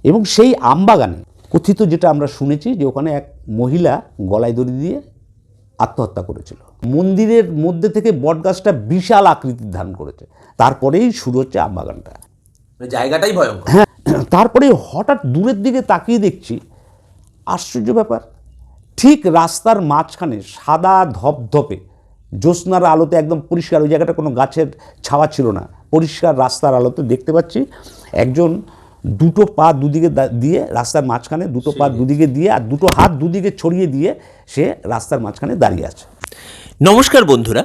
এবং সেই আমবাগানে কথিত যেটা আমরা শুনেছি যে ওখানে এক মহিলা গলায় দড়ি দিয়ে আত্মহত্যা করেছিল। মন্দিরের মধ্যে থেকে বটগাছটা বিশাল আকৃতির ধারণ করেছে। তারপরেই শুরু হচ্ছে আমবাগানটা। জায়গাটাই ভয়ঙ্কর। হ্যাঁ, তারপরে হঠাৎ দূরের দিকে তাকিয়ে দেখছি আশ্চর্য ব্যাপার, ঠিক রাস্তার মাঝখানে সাদা ধপধপে জ্যোৎস্নার আলোতে একদম পরিষ্কার, ওই জায়গাটা কোনো গাছের ছাওয়া ছিল না, পরিষ্কার রাস্তার আলোতে দেখতে পাচ্ছি একজন দুটো পা দুদিকে দিয়ে রাস্তার মাঝখানে, দুটো পা দুদিকে দিয়ে আর দুটো হাত দুদিকে ছড়িয়ে দিয়ে সে রাস্তার মাঝখানে দাঁড়িয়ে আছে। নমস্কার বন্ধুরা,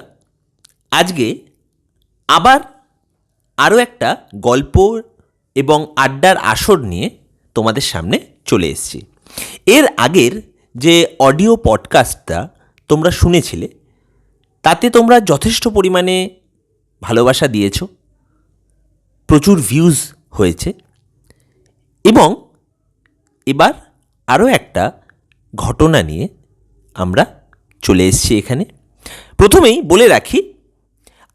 আজকে আবার আরও একটা গল্প এবং আড্ডার আসর নিয়ে তোমাদের সামনে চলে এসেছি। এর আগের যে অডিও পডকাস্টটা তোমরা শুনেছিলে তাতে তোমরা যথেষ্ট পরিমাণে ভালোবাসা দিয়েছ, প্রচুর ভিউজ হয়েছে এবং এবার আরও একটা ঘটনা নিয়ে আমরা চলে এসেছি এখানে। প্রথমেই বলে রাখি,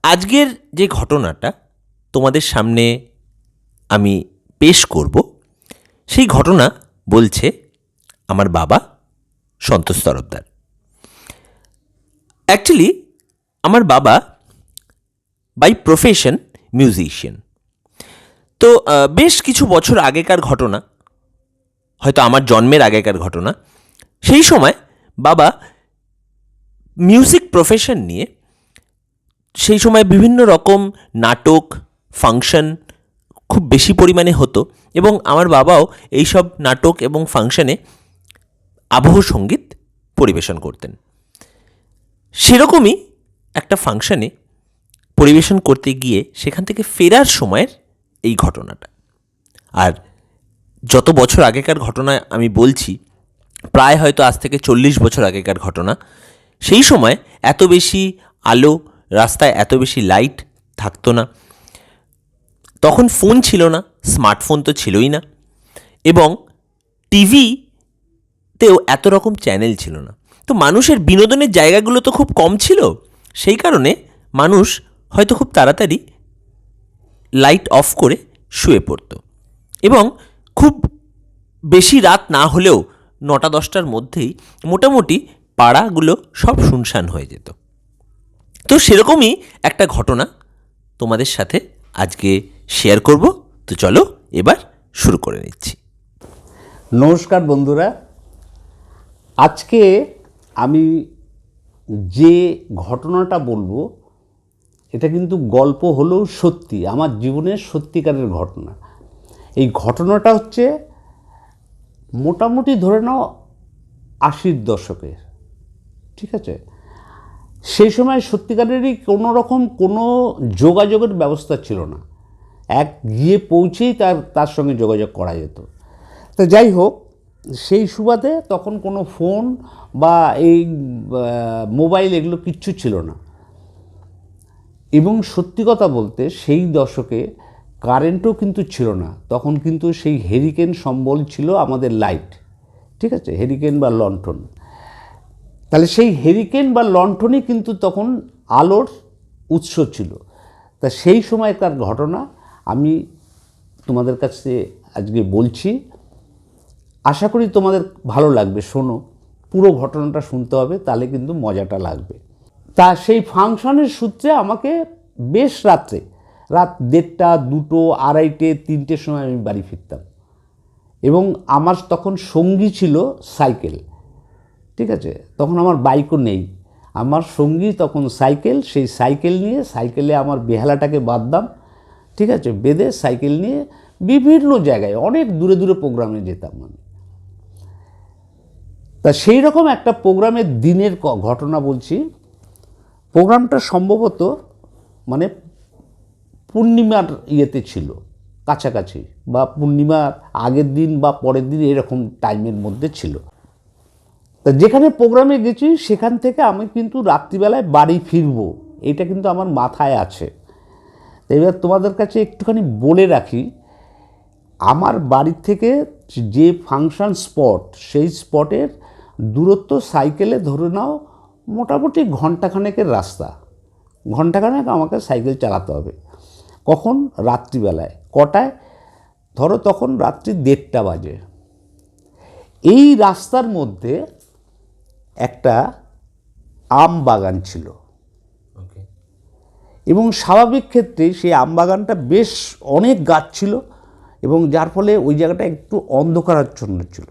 আজকের যে ঘটনাটা তোমাদের সামনে আমি পেশ করব সেই ঘটনা বলছে আমার বাবা সন্তোষ তরফদার। অ্যাকচুয়ালি আমার বাবা বাই প্রফেশন মিউজিশিয়ান। তো বেশ কিছু বছর আগেকার ঘটনা, হয়তো আমার জন্মের আগেকার ঘটনা। সেই সময় বাবা মিউজিক প্রফেশন নিয়ে সেই সময় বিভিন্ন রকম নাটক, ফাংশন খুব বেশি পরিমাণে হতো এবং আমার বাবাও এইসব নাটক এবং ফাংশনে আবহ সঙ্গীত পরিবেশন করতেন। সেরকমই একটা ফাংশনে পরিবেশন করতে গিয়ে সেখান থেকে ফেরার সময়ের এই ঘটনাটা। আর যত বছর আগেকার ঘটনা আমি বলছি, প্রায় হয়তো আজ থেকে 40 বছর আগেকার ঘটনা। সেই সময় এত বেশি আলো, রাস্তায় এত বেশি লাইট থাকতো না, তখন ফোন ছিল না, স্মার্টফোন তো ছিলই না, এবং টিভিতেও এত রকম চ্যানেল ছিল না। তো মানুষের বিনোদনের জায়গাগুলো তো খুব কম ছিল। সেই কারণে মানুষ হয়তো খুব তাড়াতাড়ি লাইট অফ করে শুয়ে পড়ত এবং খুব বেশি রাত না হলেও 9টা-10টার মধ্যেই মোটামুটি পাড়াগুলো সব শুনশান হয়ে যেত। তো সেরকমই একটা ঘটনা তোমাদের সাথে আজকে শেয়ার করব। তো চলো এবার শুরু করে নিচ্ছি। নমস্কার বন্ধুরা, আজকে আমি যে ঘটনাটা বলবো এটা কিন্তু গল্প হলেও সত্যি, আমার জীবনের সত্যিকারের ঘটনা। এই ঘটনাটা হচ্ছে মোটামুটি ধরে নাও 80-র দশকের, ঠিক আছে? সেই সময় সত্যিকারেরই কোনো রকম কোনো যোগাযোগের ব্যবস্থা ছিল না, এক গিয়ে পৌঁছেই তার সঙ্গে যোগাযোগ করা যেত। তো যাই হোক, সেই সুবাদে তখন কোনো ফোন বা এই মোবাইল এগুলো কিচ্ছু ছিল না। এবং সত্যি কথা বলতে সেই দশকে কারেন্টও কিন্তু ছিল না, তখন কিন্তু সেই হেরিকেন সম্বল ছিল আমাদের লাইট, ঠিক আছে, হেরিকেন বা লণ্ঠন। তাহলে সেই হেরিকেন বা লণ্ঠনই কিন্তু তখন আলোর উৎস ছিল। তা সেই সময়কার ঘটনা আমি তোমাদের কাছে আজকে বলছি, আশা করি তোমাদের ভালো লাগবে। শোনো, পুরো ঘটনাটা শুনতে হবে, তাহলে কিন্তু মজাটা লাগবে। তা সেই ফাংশনের সূত্রে আমাকে বেশ রাত 1:30, 2টো, 2:30, 3টের সময় আমি বাড়ি ফিরতাম। এবং আমার তখন সঙ্গী ছিল সাইকেল, ঠিক আছে? তখন আমার বাইকও নেই, আমার সঙ্গী তখন সাইকেল। সেই সাইকেল নিয়ে, সাইকেলে আমার বেহালাটাকে বাঁধতাম, ঠিক আছে, বেঁধে সাইকেল নিয়ে বিভিন্ন জায়গায় অনেক দূরে দূরে প্রোগ্রামে যেতাম আমি। তা সেই রকম একটা প্রোগ্রামের দিনের ঘটনা বলছি। প্রোগ্রামটা সম্ভবত মানে পূর্ণিমার ইয়েতে ছিল, কাছাকাছি, বা পূর্ণিমার আগের দিন বা পরের দিন, এরকম টাইমের মধ্যে ছিল। তা যেখানে প্রোগ্রামে গেছি সেখান থেকে আমি কিন্তু রাত্রিবেলায় বাড়ি ফিরবো, এটা কিন্তু আমার মাথায় আছে। এবার তোমাদের কাছে একটুখানি বলে রাখি, আমার বাড়ির থেকে যে ফাংশন স্পট, সেই স্পটের দূরত্ব সাইকেলে ধরে নাও মোটামুটি ঘন্টাখানেকের রাস্তা। ঘন্টাখানেক আমাকে সাইকেল চালাতে হবে। কখন? রাত্রিবেলায়। কটায়? ধরো তখন রাত্রি 1:30 বাজে। এই রাস্তার মধ্যে একটা আম বাগান ছিল ওকে। এবং স্বাভাবিক ক্ষেত্রে সেই আম বাগানটা বেশ অনেক গাছ ছিল এবং যার ফলে ওই জায়গাটা একটু অন্ধকারাচ্ছন্ন ছিল,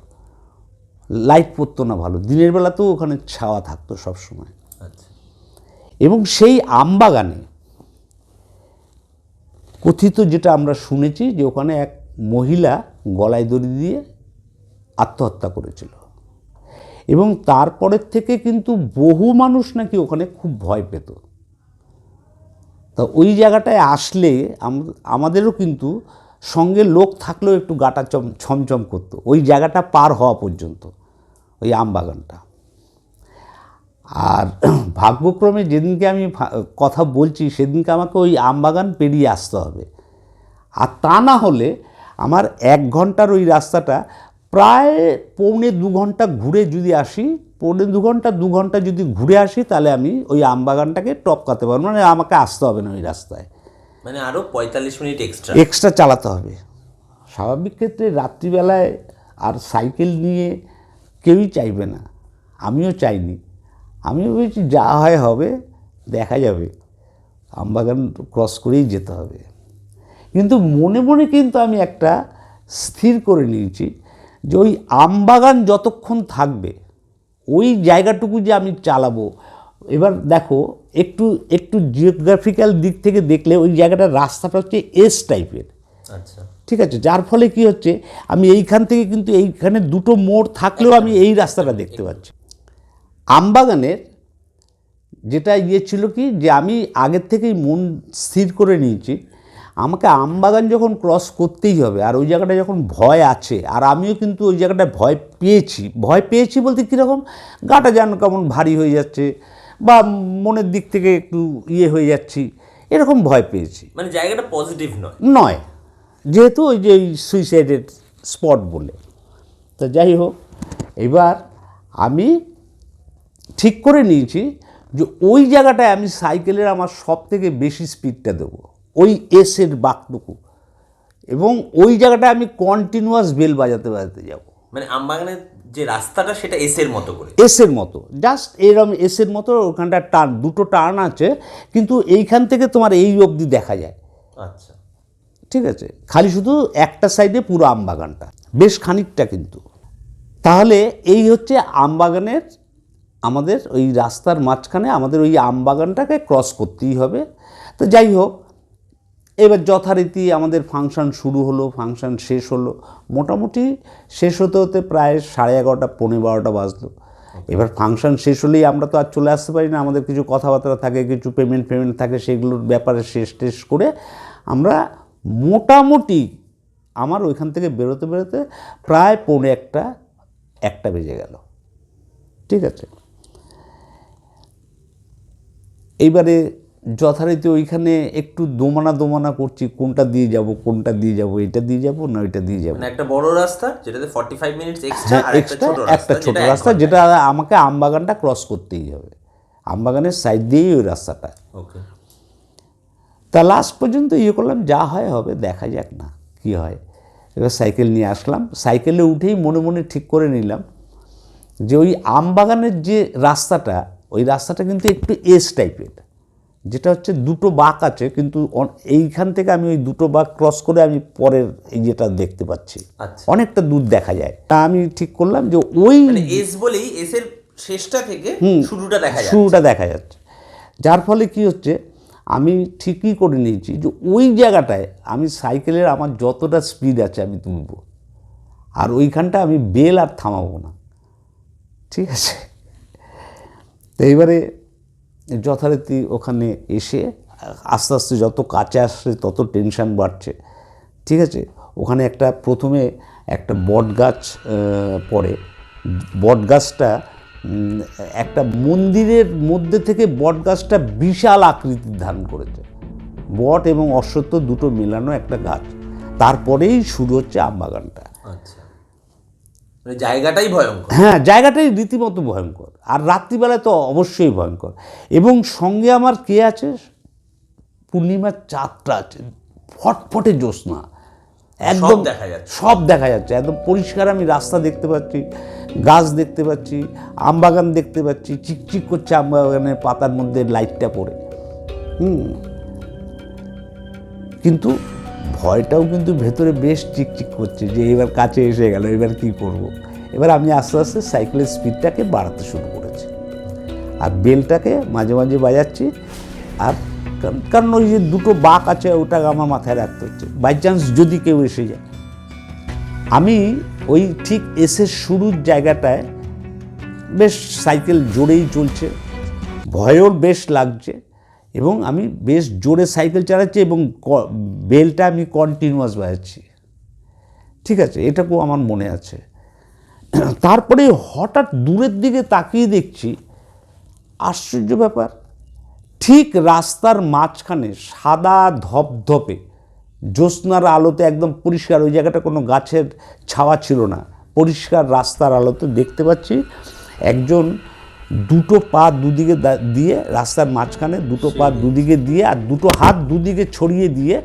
লাইট পড়তো না ভালো, দিনের বেলাতেও ওখানে ছাওয়া থাকতো সবসময়। আচ্ছা। এবং সেই আম বাগানে কথিত যেটা আমরা শুনেছি যে ওখানে এক মহিলা গলায় দড়ি দিয়ে আত্মহত্যা করেছিল এবং তারপরের থেকে কিন্তু বহু মানুষ নাকি ওখানে খুব ভয় পেত। তা ওই জায়গাটায় আসলে আমাদেরও কিন্তু সঙ্গে লোক থাকলেও একটু গাটা ছমছম করতো ওই জায়গাটা পার হওয়া পর্যন্ত, ওই আম বাগানটা। আর ভাগ্যক্রমে যেদিনকে আমি কথা বলছি সেদিনকে আমাকে ওই আম বাগান পেরিয়ে আসতে হবে, আর তা না হলে আমার 1 ঘন্টার ওই রাস্তাটা প্রায় 1.25 ঘন্টা ঘুরে যদি আসি, 2 ঘন্টা যদি ঘুরে আসি, তাহলে আমি ওই আম বাগানটাকে টপকাতে পারবো, মানে আমাকে আসতে হবে না ওই রাস্তায়, মানে আরও 45 মিনিট এক্সট্রা চালাতে হবে। স্বাভাবিক ক্ষেত্রে রাত্রিবেলায় আর সাইকেল নিয়ে কেউই চাইবে না, আমিও চাইনি। আমিও ভেবেছি যা হয় হবে, দেখা যাবে, আমবাগান ক্রস করেই যেতে হবে। কিন্তু মনে মনে কিন্তু আমি একটা স্থির করে নিয়েছি যে ওই আমবাগান যতক্ষণ থাকবে ওই জায়গাটুকু যে আমি চালাবো। এবার দেখো একটু একটু জিওগ্রাফিক্যাল দিক থেকে দেখলে ওই জায়গাটার রাস্তাটা হচ্ছে এস টাইপের। আচ্ছা। ঠিক আছে, যার ফলে কি হচ্ছে আমি এইখান থেকে কিন্তু এইখানে 2টো মোড় থাকলেও আমি এই রাস্তাটা দেখতে পাচ্ছি। আমবাগানের যেটা ছিল কি যে আমি আগের থেকেই মন স্থির করে নিয়েছি আমাকে আমবাগান যখন ক্রস করতেই হবে, আর ওই জায়গাটা যখন ভয় আছে, আর আমিও কিন্তু ওই জায়গাটা ভয় পেয়েছি বলতে কীরকম, গাটা যেন কেমন ভারী হয়ে যাচ্ছে বা মনের দিক থেকে একটু হয়ে যাচ্ছি, এরকম ভয় পেয়েছি। মানে জায়গাটা পজিটিভ নয়, যেহেতু ওই যে সুইসাইডের স্পট বলে। তো যাই হোক, এবার আমি ঠিক করে নিয়েছি যে ওই জায়গাটায় আমি সাইকেলের আমার সব থেকে বেশি স্পিডটা দেবো, ওই এসের বাঁকটুকু, এবং ওই জায়গাটায় আমি কন্টিনিউয়াস বেল বাজাতে বাজাতে যাব। মানে আমবাগানের যে রাস্তাটা সেটা এসের মতো করে, এসের মতো, জাস্ট এরকম এসের মতো। ওখানটা টার্ন, 2টো টার্ন আছে, কিন্তু এইখান থেকে তোমার এই অবধি দেখা যায়। আচ্ছা, ঠিক আছে, খালি শুধু একটা সাইডে পুরো আমবাগানটা, বেশ খানিকটা কিন্তু। তাহলে এই হচ্ছে আমবাগানের, আমাদের ওই রাস্তার মাঝখানে আমাদের ওই আমবাগানটাকে ক্রস করতেই হবে। তো যাই হোক, এবার যথারীতি আমাদের ফাংশন শুরু হলো, ফাংশন শেষ হলো, মোটামুটি শেষ হতে হতে প্রায় 11:30 পৌনে 12টা বাজলো। এবার ফাংশন শেষ হলেই আমরা তো আর চলে আসতে পারি না, আমাদের কিছু কথাবার্তা থাকে, কিছু পেমেন্ট থাকে, সেগুলোর ব্যাপারে শেষ করে আমরা মোটামুটি আমার ওইখান থেকে বেরোতে বেরোতে প্রায় 1:45 বেজে গেল। ঠিক আছে, এইবারে যথারীতি ওইখানে একটু দোমানা করছি, কোনটা দিয়ে যাব, এটা দিয়ে যাব না ওইটা দিয়ে যাব। মানে একটা বড় রাস্তা যেটাতে 45 মিনিটস এক্সট্রা, আর একটা ছোট রাস্তা যেটা আমাকে আমবাগানটা ক্রস করতেই হবে, আমবাগানের সাইড দিয়েই ওই রাস্তাটা। ওকে। তা লাস্ট পর্যন্ত করলাম, যা হয় হবে, দেখা যাক না কি হয়। এবার সাইকেল নিয়ে আসলাম, সাইকেলে উঠেই মনে মনে ঠিক করে নিলাম যে ওই আমবাগানের যে রাস্তাটা, ওই রাস্তাটা কিন্তু একটু এস টাইপের, যেটা হচ্ছে 2টো বাঁক আছে, কিন্তু এইখান থেকে আমি ওই 2টো বাঁক ক্রস করে আমি পরের এই যেটা দেখতে পাচ্ছি, অনেকটা দূর দেখা যায়। তা আমি ঠিক করলাম যে ওই এস বলেই এসের শেষটা থেকে শুরুটা দেখা যাচ্ছে। যার ফলে কি হচ্ছে, আমি ঠিকই করে নিয়েছি যে ওই জায়গাটায় আমি সাইকেলের আমার যতটা স্পিড আছে আমি তুলব, আর ওইখানটা আমি বেল আর থামাবো না। ঠিক আছে, তো এইবারে যথারীতি ওখানে এসে আস্তে আস্তে যত কাছে আসছে তত টেনশান বাড়ছে। ঠিক আছে, ওখানে প্রথমে একটা বট গাছ পড়ে, বট গাছটা একটা মন্দিরের মধ্যে থেকে বট গাছটা বিশাল আকৃতির ধারণ করেছে, বট এবং অশ্বত্থ 2টো মেলানো একটা গাছ। তারপরেই শুরু হচ্ছে আমবাগানটা। আচ্ছা, মানে জায়গাটাই ভয়ঙ্কর। হ্যাঁ, জায়গাটাই রীতিমতো ভয়ঙ্কর, আর রাত্রিবেলায় তো অবশ্যই ভয়ঙ্কর। এবং সঙ্গে আমার কে আছে, পূর্ণিমার চাঁদটা আছে, ফটফটে জ্যোৎস্না, একদম দেখা যাচ্ছে। সব দেখা যাচ্ছে, একদম পরিষ্কার। আমি রাস্তা দেখতে পাচ্ছি, গাছ দেখতে পাচ্ছি, আমবাগান দেখতে পাচ্ছি, চিকচিক করছে আমবাগানের পাতার মধ্যে লাইটটা পড়ে। কিন্তু ভয়টাও কিন্তু ভেতরে বেশ চিকচিক করছে যে এবার কাছে এসে গেল, এবার কি করব। এবার আমি আস্তে আস্তে সাইকেলের স্পিডটাকে বাড়াতে শুরু করেছি, আর বেলটাকে মাঝে মাঝে বাজাচ্ছি। আর কারণ ওই যে দুটো বাঁক আছে, ওটা আমার মাথায় রাখতে হচ্ছে, বাই চান্স যদি কেউ এসে যায়। আমি ওই ঠিক এসে শুরুর জায়গাটায় বেশ সাইকেল জোরেই চলছে, ভয়ও বেশ লাগছে, এবং আমি বেশ জোরে সাইকেল চালাচ্ছি এবং বেলটা আমি কন্টিনিউয়াস বাজাচ্ছি। ঠিক আছে, এটাকেও আমার মনে আছে। তারপরে হঠাৎ দূরের দিকে তাকিয়ে দেখছি, আশ্চর্য ব্যাপার, ঠিক রাস্তার মাঝখানে সাদা ধপধপে জ্যোৎস্নার আলোতে একদম পরিষ্কার, ওই জায়গাটা কোনো গাছের ছাওয়া ছিল না, পরিষ্কার রাস্তার আলোতে দেখতে পাচ্ছি একজন দুটো পা দুদিকে দিয়ে, রাস্তার মাঝখানে দুটো পা দুদিকে দিয়ে আর দুটো হাত দুদিকে ছড়িয়ে দিয়ে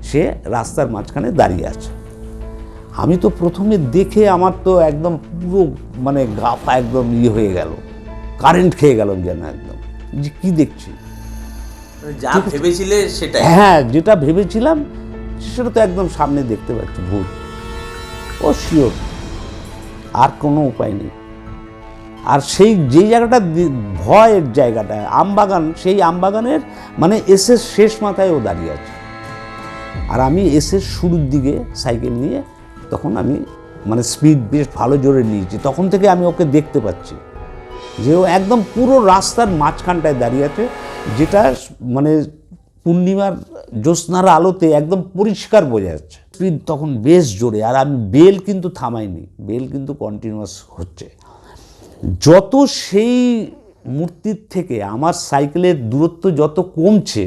সে রাস্তার মাঝখানে দাঁড়িয়ে আছে। আমি তো প্রথমে দেখে আমার তো একদম পুরো মানে গা পা একদম হয়ে গেল, কারেন্ট খেয়ে গেল যেন, একদম যে কী দেখছি। যা ভেবেছিলে সেটাই? হ্যাঁ, যেটা ভেবেছিলাম সেটা তো একদম সামনে দেখতে পাচ্ছি, ভূত। ও শিওর, আর কোনো উপায় নেই। আর সেই যেই জায়গাটা ভয়ের জায়গাটা আমবাগান, সেই আমবাগানের মানে এসের শেষ মাথায় ও দাঁড়িয়ে আছে, আর আমি এসের শুরুর দিকে সাইকেল নিয়ে, তখন আমি মানে স্পিড বেশ ভালো জোরে নিয়েছি, তখন থেকে আমি ওকে দেখতে পাচ্ছি যে ও একদম পুরো রাস্তার মাঝখানটায় দাঁড়িয়ে আছে, যেটা মানে পূর্ণিমার জ্যোৎস্নার আলোতে একদম পরিষ্কার বোঝা যাচ্ছে। স্পিড তখন বেশ জোরে, আর আমি বেল কিন্তু থামাইনি, বেল কিন্তু কন্টিনিউয়াস হচ্ছে। যত সেই মূর্তির থেকে আমার সাইকেলের দূরত্ব যত কমছে,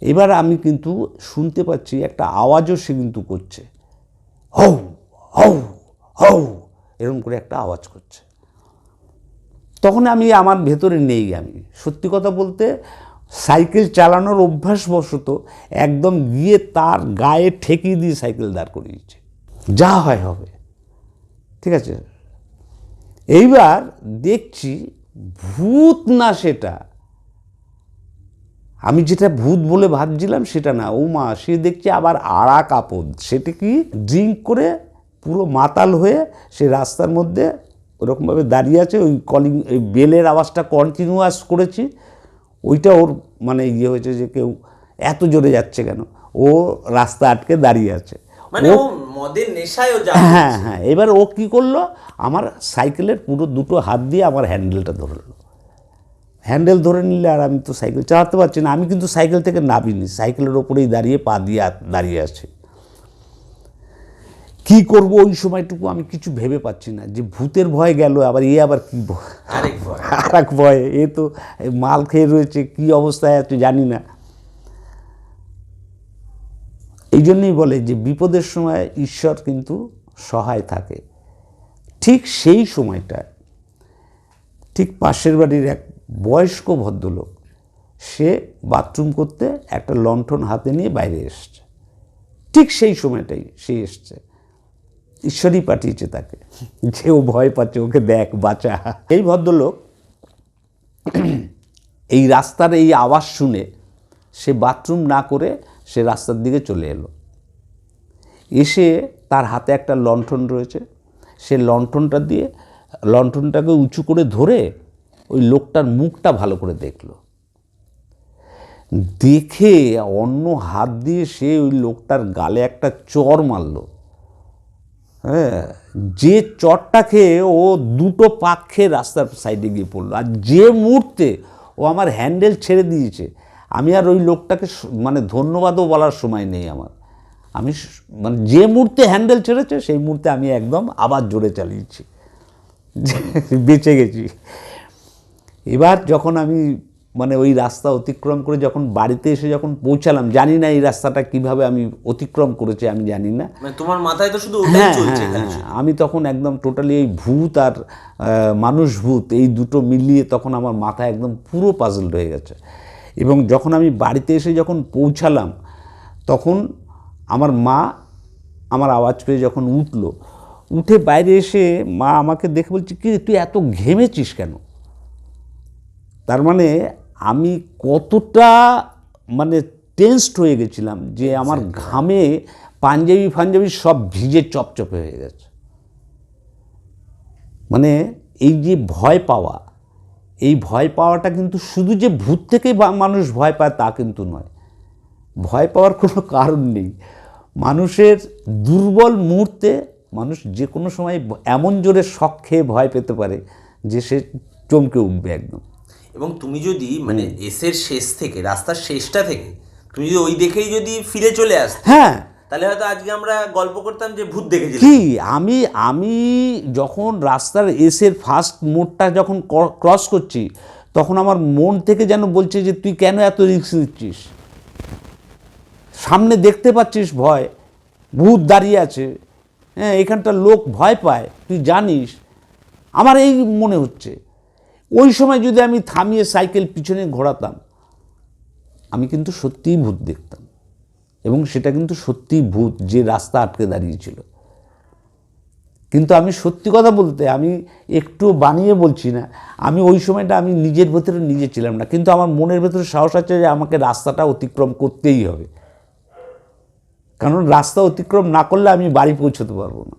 এবার আমি কিন্তু শুনতে পাচ্ছি একটা আওয়াজও সে কিন্তু করছে, হৌ হৌ হৌ, এরকম করে একটা আওয়াজ করছে। তখন আমি আমার ভেতরে নেই, আমি সত্যি কথা বলতে সাইকেল চালানোর অভ্যাসবশত একদম গিয়ে তার গায়ে ঠেকিয়ে দিয়ে সাইকেল দাঁড় করিয়েছে, যা হয় হবে। ঠিক আছে, এইবার দেখছি ভূত না, সেটা আমি যেটা ভূত বলে ভাবছিলাম সেটা না, ও মা, সে দেখছি আবার আরাক আপদ। সেটা কি, ড্রিঙ্ক করে পুরো মাতাল হয়ে সে রাস্তার মধ্যে ওরকমভাবে দাঁড়িয়ে আছে, ওই কলিং, ওই বেলের আওয়াজটা কন্টিনিউয়াস করেছি, ওইটা ওর মানে হয়েছে যে কেউ এত জোরে যাচ্ছে কেন, ও রাস্তা আটকে দাঁড়িয়ে আছে। মানে ও মদের নেশায়ও যা। হ্যাঁ হ্যাঁ, এবার ও কী করলো, আমার সাইকেলের পুরো দুটো হাত দিয়ে আমার হ্যান্ডেলটা ধরলো। হ্যান্ডেল ধরে নিলে আর আমি তো সাইকেল চালাতে পারছি না। আমি কিন্তু সাইকেল থেকে নামিনি, সাইকেলের ওপরেই দাঁড়িয়ে পা দিয়ে দাঁড়িয়ে আছি। কী করবো ওই সময়টুকু আমি কিছু ভেবে পাচ্ছি না, যে ভূতের ভয় গেল, আবার আবার কী আর এক ভয়, এ তো মাল খেয়ে রয়েছে, কী অবস্থায় আছে জানি না। এই জন্যই বলে যে বিপদের সময় ঈশ্বর কিন্তু সহায় থাকে। ঠিক সেই সময়টায় ঠিক পাশের বাড়ির এক বয়স্ক ভদ্রলোক, সে বাথরুম করতে একটা লণ্ঠন হাতে নিয়ে বাইরে এসছে। ঠিক সেই সময়টাই সে এসছে, ঈশ্বরই পাঠিয়েছে তাকে, যে ও ভয় পাচ্ছে, ওকে দেখ, বাঁচা। এই ভদ্রলোক এই রাস্তার এই আওয়াজ শুনে সে বাথরুম না করে সে রাস্তার দিকে চলে এলো। এসে তার হাতে একটা লণ্ঠন রয়েছে, সে লণ্ঠনটা দিয়ে লণ্ঠনটাকে উঁচু করে ধরে ওই লোকটার মুখটা ভালো করে দেখলো। দেখে অন্য হাত দিয়ে সে ওই লোকটার গালে একটা চড় মারল। হ্যাঁ, যে চড়টা খেয়ে ও দুটো পাক খেয়ে রাস্তার সাইডে গিয়ে পড়লো। আর যে মুহূর্তে ও আমার হ্যান্ডেল ছেড়ে দিয়েছে, আমি আর ওই লোকটাকে মানে ধন্যবাদও বলার সময় নেই আমার। আমি মানে যে মুহূর্তে হ্যান্ডেল ছেড়েছে সেই মুহূর্তে আমি একদম আবার জোরে চালিয়েছি, বেঁচে গেছি। এবার যখন আমি মানে ওই রাস্তা অতিক্রম করে যখন বাড়িতে এসে যখন পৌঁছালাম, জানি না এই রাস্তাটা কিভাবে আমি অতিক্রম করেছি, আমি জানি না। মানে তোমার মাথায় তো শুধু ওটাই চলছে। আমি তখন একদম টোটালি এই ভূত আর মানুষ ভূত এই দুটো মিলিয়ে তখন আমার মাথা একদম পুরো পাজলড হয়ে গেছে। এবং যখন আমি বাড়িতে এসে যখন পৌঁছালাম, তখন আমার মা আমার আওয়াজ পেয়ে যখন উঠে বাইরে এসে মা আমাকে দেখে বলছে, কি তুই এত ঘেমেছিস কেন? তার মানে আমি কতটা মানে টেনসড হয়ে গেছিলাম যে আমার ঘামে পাঞ্জাবি সব ভিজে চপচপে হয়ে গেছে। মানে এই যে ভয় পাওয়া, এই ভয় পাওয়াটা কিন্তু শুধু যে ভূত থেকে মানুষ ভয় পায় তা কিন্তু নয়। ভয় পাওয়ার কোনো কারণ নেই। মানুষের দুর্বল মুহূর্তে মানুষ যে কোনো সময় এমন জোরে শক খেয়ে ভয় পেতে পারে যে সে চমকে উঠবে একদম। এবং তুমি যদি মানে এসের শেষ থেকে, রাস্তার শেষটা থেকে তুমি যদি ওই দেখেই যদি ফিরে চলে আসতে, হ্যাঁ, তাহলে হয়তো আজকে আমরা গল্প করতাম যে ভূত দেখেছিলাম। কি আমি যখন রাস্তার এসের ফার্স্ট মোড়টা যখন ক্রস করছি, তখন আমার মন থেকে যেন বলছে যে তুই কেন এত রিস্ক নিচ্ছিস? সামনে দেখতে পাচ্ছিস ভয়, ভূত দাঁড়িয়ে আছে, হ্যাঁ, এখানটার লোক ভয় পায়, তুই জানিস। আমার এই মনে হচ্ছে ওই সময় যদি আমি থামিয়ে সাইকেল পিছনে ঘোরাতাম, আমি কিন্তু সত্যিই ভূত দেখতাম। এবং সেটা কিন্তু সত্যিই ভূত যে রাস্তা আটকে দাঁড়িয়েছিল। কিন্তু আমি সত্যি কথা বলতে, আমি একটু বানিয়ে বলছি না, আমি ওই সময়টা আমি নিজের ভেতরে নিজে ছিলাম না, কিন্তু আমার মনের ভেতরে সাহস আছে যে আমাকে রাস্তাটা অতিক্রম করতেই হবে। কারণ রাস্তা অতিক্রম না করলে আমি বাড়ি পৌঁছতে পারবো না।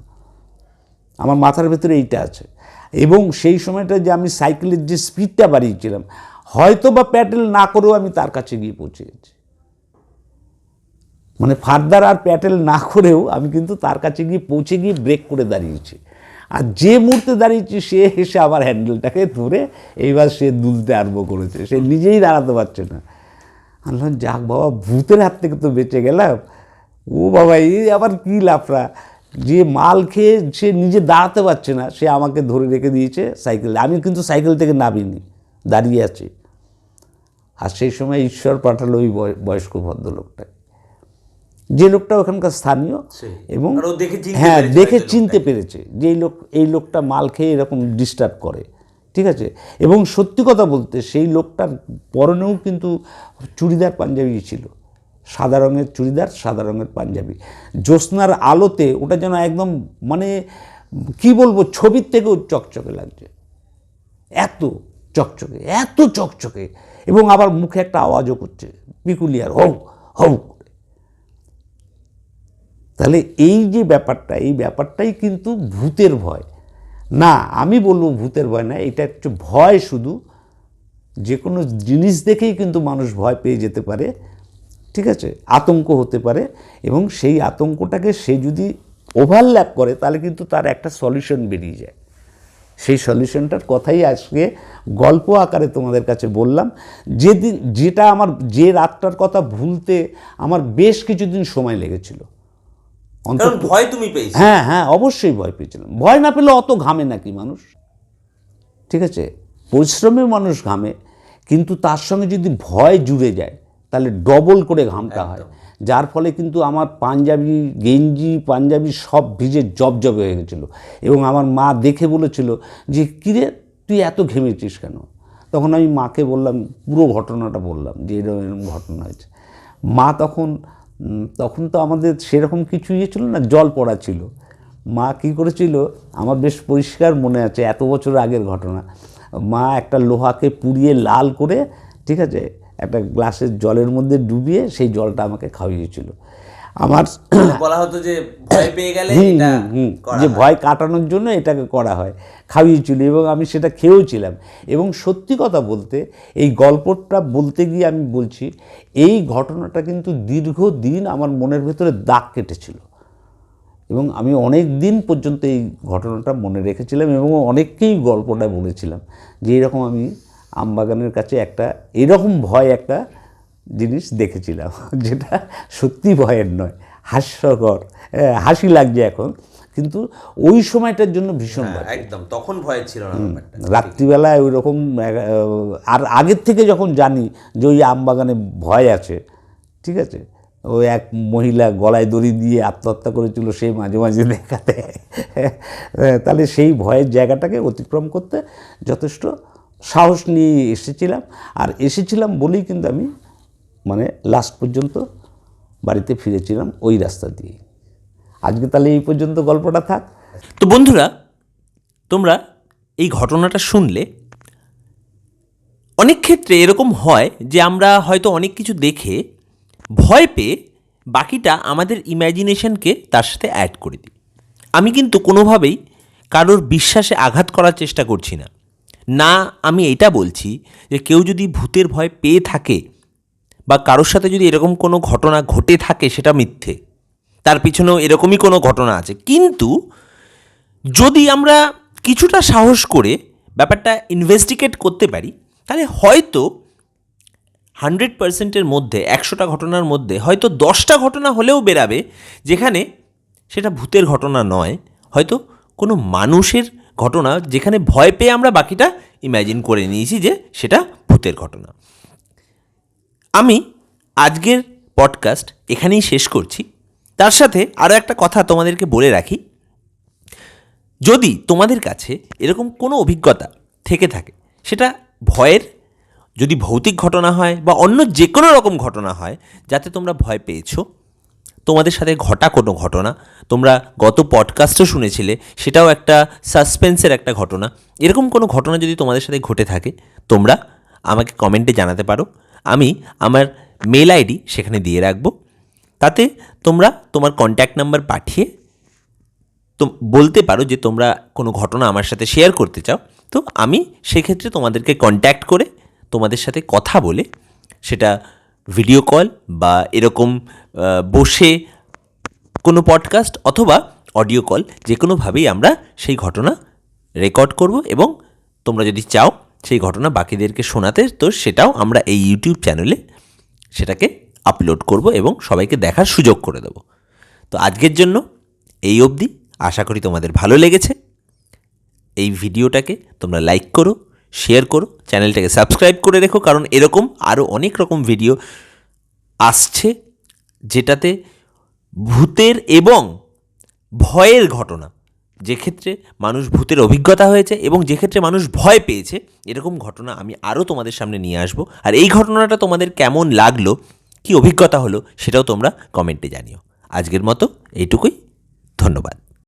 আমার মাথার ভেতরে এইটা আছে। এবং সেই সময়টা যে আমি সাইকেলের যে স্পিডটা বাড়িয়েছিলাম, হয়তো বা প্যাডেল না করেও আমি তার কাছে গিয়ে পৌঁছে গেছি। মানে ফার্দার আর প্যাডেল না করেও আমি কিন্তু তার কাছে গিয়ে পৌঁছে গিয়ে ব্রেক করে দাঁড়িয়েছি। আর যে মুহূর্তে দাঁড়িয়েছি সে এসে আবার হ্যান্ডেলটাকে ধরে এইবার সে দুলতে আরম্ভ করেছে, সে নিজেই দাঁড়াতে পারছে না। আল্লাহ, যাক বাবা, ভূতের হাত থেকে তো বেঁচে গেলাম। ও বাবা, এই আবার কী লাফড়া! যে মাল খেয়ে সে নিজে দাঁড়াতে পারছে না, সে আমাকে ধরে রেখে দিয়েছে সাইকেল। আমি কিন্তু সাইকেল থেকে নামিনি, দাঁড়িয়ে আছি। আর সেই সময় ঈশ্বর পাঠালো ওই বয়স্ক ভদ্রলোকটাকে, যে লোকটা ওখানকার স্থানীয়, এবং হ্যাঁ, দেখে চিনতে পেরেছে যে এই লোকটা মাল খেয়ে এরকম ডিস্টার্ব করে, ঠিক আছে। এবং সত্যি কথা বলতে সেই লোকটার পরনেও কিন্তু চুড়িদার পাঞ্জাবি ছিল, সাদা রঙের চুড়িদার, সাদা রঙের পাঞ্জাবি। জ্যোৎস্নার আলোতে ওটা যেন একদম মানে কি বলবো, ছবির থেকেও চকচকে লাগছে, এত চকচকে, এত চকচকে। এবং আবার মুখে একটা আওয়াজও করছে পিকুলিয়ার, হৌ হৌ। তাহলে এই যে ব্যাপারটা, এই ব্যাপারটাই কিন্তু ভূতের ভয় না। আমি বলবো ভূতের ভয় না, এটা একটু ভয়। শুধু যে কোনো জিনিস দেখেই কিন্তু মানুষ ভয় পেয়ে যেতে পারে, ঠিক আছে, আতঙ্ক হতে পারে। এবং সেই আতঙ্কটাকে সে যদি ওভারল্যাপ করে, তাহলে কিন্তু তার একটা সলিউশন বেরিয়ে যায়। সেই সলিউশনটার কথাই আজকে গল্প আকারে তোমাদের কাছে বললাম। যেটা আমার, যে রাতটার কথা ভুলতে আমার বেশ কিছুদিন সময় লেগেছিল। ভয় তুমি পেয়েছো? হ্যাঁ হ্যাঁ, অবশ্যই ভয় পেয়েছিলাম। ভয় না পেলে অত ঘামে নাকি মানুষ? ঠিক আছে, পরিশ্রমে মানুষ ঘামে, কিন্তু তার সঙ্গে যদি ভয় জুড়ে যায় তাহলে ডবল করে ঘামটা হয়। যার ফলে কিন্তু আমার পাঞ্জাবি, গেঞ্জি, পাঞ্জাবি সব ভিজে জবজবে হয়ে গেছিলো। এবং আমার মা দেখে বলেছিল যে কিরে তুই এত ঘেমেছিস কেন? তখন আমি মাকে বললাম, পুরো ঘটনাটা বললাম যে এরকম এরকম ঘটনা হয়েছে। মা তখন তো আমাদের সেরকম কিছু ইয়ে ছিল না, জল পড়া ছিল। মা কী করেছিল আমার বেশ পরিষ্কার মনে আছে, এত বছর আগের ঘটনা। মা একটা লোহাকে পুড়িয়ে লাল করে, ঠিক আছে, একটা গ্লাসের জলের মধ্যে ডুবিয়ে সেই জলটা আমাকে খাওয়িয়েছিল। আমার বলা হতো যে ভয় পেয়ে গেলে যে ভয় কাটানোর জন্য এটাকে করা হয়, খাওয়িয়েছিল। এবং আমি সেটা খেয়েওছিলাম। এবং সত্যি কথা বলতে, এই গল্পটা বলতে গিয়ে আমি বলছি, এই ঘটনাটা কিন্তু দীর্ঘদিন আমার মনের ভেতরে দাগ কেটেছিল। এবং আমি অনেক দিন পর্যন্ত এই ঘটনাটা মনে রেখেছিলাম এবং অনেককেই গল্পটা বলেছিলাম যে এরকম আমি আমবাগানের কাছে একটা এরকম ভয় একটা জিনিস দেখেছিলাম, যেটা সত্যি ভয়ের নয়, হাস্যকর, হাসি লাগছে এখন, কিন্তু ওই সময়টার জন্য ভীষণ ভয়। একদম তখন ভয় ছিল না। রাত্রিবেলায় ওই রকম, আর আগের থেকে যখন জানি যে ওই আমবাগানে ভয় আছে, ঠিক আছে, ওই এক মহিলা গলায় দড়ি দিয়ে আত্মহত্যা করেছিল, সেই মাঝে মাঝে দেখা দেয়। তাহলে সেই ভয়ের জায়গাটাকে অতিক্রম করতে যথেষ্ট সাহস নিয়ে এসেছিলাম। আর এসেছিলাম বলেই কিন্তু আমি মানে লাস্ট পর্যন্ত বাড়িতে ফিরেছিলাম ওই রাস্তা দিয়ে। আজকে তাহলে এই পর্যন্ত গল্পটা থাক। তো বন্ধুরা, তোমরা এই ঘটনাটা শুনলে, অনেক ক্ষেত্রে এরকম হয় যে আমরা হয়তো অনেক কিছু দেখে ভয় পেয়ে বাকিটা আমাদের ইম্যাজিনেশনকে তার সাথে অ্যাড করে দিই। আমি কিন্তু কোনোভাবেই কারোর বিশ্বাসে আঘাত করার চেষ্টা করছি না। না, আমি এটা বলছি যে কেউ যদি ভূতের ভয় পেয়ে থাকে বা কারোর সাথে যদি এরকম কোনো ঘটনা ঘটে থাকে সেটা মিথ্যে, তার পিছনেও এরকমই কোনো ঘটনা আছে। কিন্তু যদি আমরা কিছুটা সাহস করে ব্যাপারটা ইনভেস্টিগেট করতে পারি, তাহলে হয়তো 100%-এর মধ্যে 100টা ঘটনার মধ্যে হয়তো 10টা ঘটনা হলেও বেরাবে যেখানে সেটা ভূতের ঘটনা নয়, হয়তো কোনো মানুষের ঘটনা, যেখানে ভয় পেয়ে আমরা বাকিটা ইম্যাজিন করে নিয়েছি যে সেটা ভূতের ঘটনা। আমি আজকের পডকাস্ট এখানেই শেষ করছি। তার সাথে আরও একটা কথা তোমাদেরকে বলে রাখি, যদি তোমাদের কাছে এরকম কোনো অভিজ্ঞতা থেকে থাকে, সেটা ভয়ের, যদি ভৌতিক ঘটনা হয় বা অন্য যে কোনো রকম ঘটনা হয় যাতে তোমরা ভয় পেয়েছো, তোমাদের সাথে ঘটা কোনো ঘটনা, তোমরা গত পডকাস্টও শুনেছিলে, সেটাও একটা সাসপেন্সের একটা ঘটনা, এরকম কোনো ঘটনা যদি তোমাদের সাথে ঘটে থাকে, তোমরা আমাকে কমেন্টে জানাতে পারো। আমি আমার মেল আইডি সেখানে দিয়ে রাখবো। তাতে তোমরা তোমার কন্ট্যাক্ট নাম্বার পাঠিয়ে তো বলতে পারো যে তোমরা কোনো ঘটনা আমার সাথে শেয়ার করতে চাও। তো আমি সেক্ষেত্রে তোমাদেরকে কন্ট্যাক্ট করে তোমাদের সাথে কথা বলে, সেটা ভিডিও কল বা এরকম বসে কোনো পডকাস্ট অথবা অডিও কল, যে কোনোভাবেই আমরা সেই ঘটনা রেকর্ড করব এবং তোমরা যদি চাও সেই ঘটনা বাকিদেরকে শোনাতে, তো সেটাও আমরা এই ইউটিউব চ্যানেলে সেটাকে আপলোড করব এবং সবাইকে দেখার সুযোগ করে দেব। তো আজকের জন্য এই অবধি। আশা করি তোমাদের ভালো লেগেছে। এই ভিডিওটাকে তোমরা লাইক করো, শেয়ার করো, চ্যানেলটাকে সাবস্ক্রাইব করে রেখো, কারণ এরকম আরও অনেক রকম ভিডিও আসছে যেটাতে ভূতের এবং ভয়ের ঘটনা, যে ক্ষেত্রে মানুষ ভূতের অভিজ্ঞতা হয়েছে এবং যে ক্ষেত্রে মানুষ ভয় পেয়েছে, এরকম ঘটনা আমি আরও তোমাদের সামনে নিয়ে আসবো। আর এই ঘটনাটা তোমাদের কেমন লাগলো, কী অভিজ্ঞতা হলো, সেটাও তোমরা কমেন্টে জানিও। আজকের মতো এইটুকুই। ধন্যবাদ।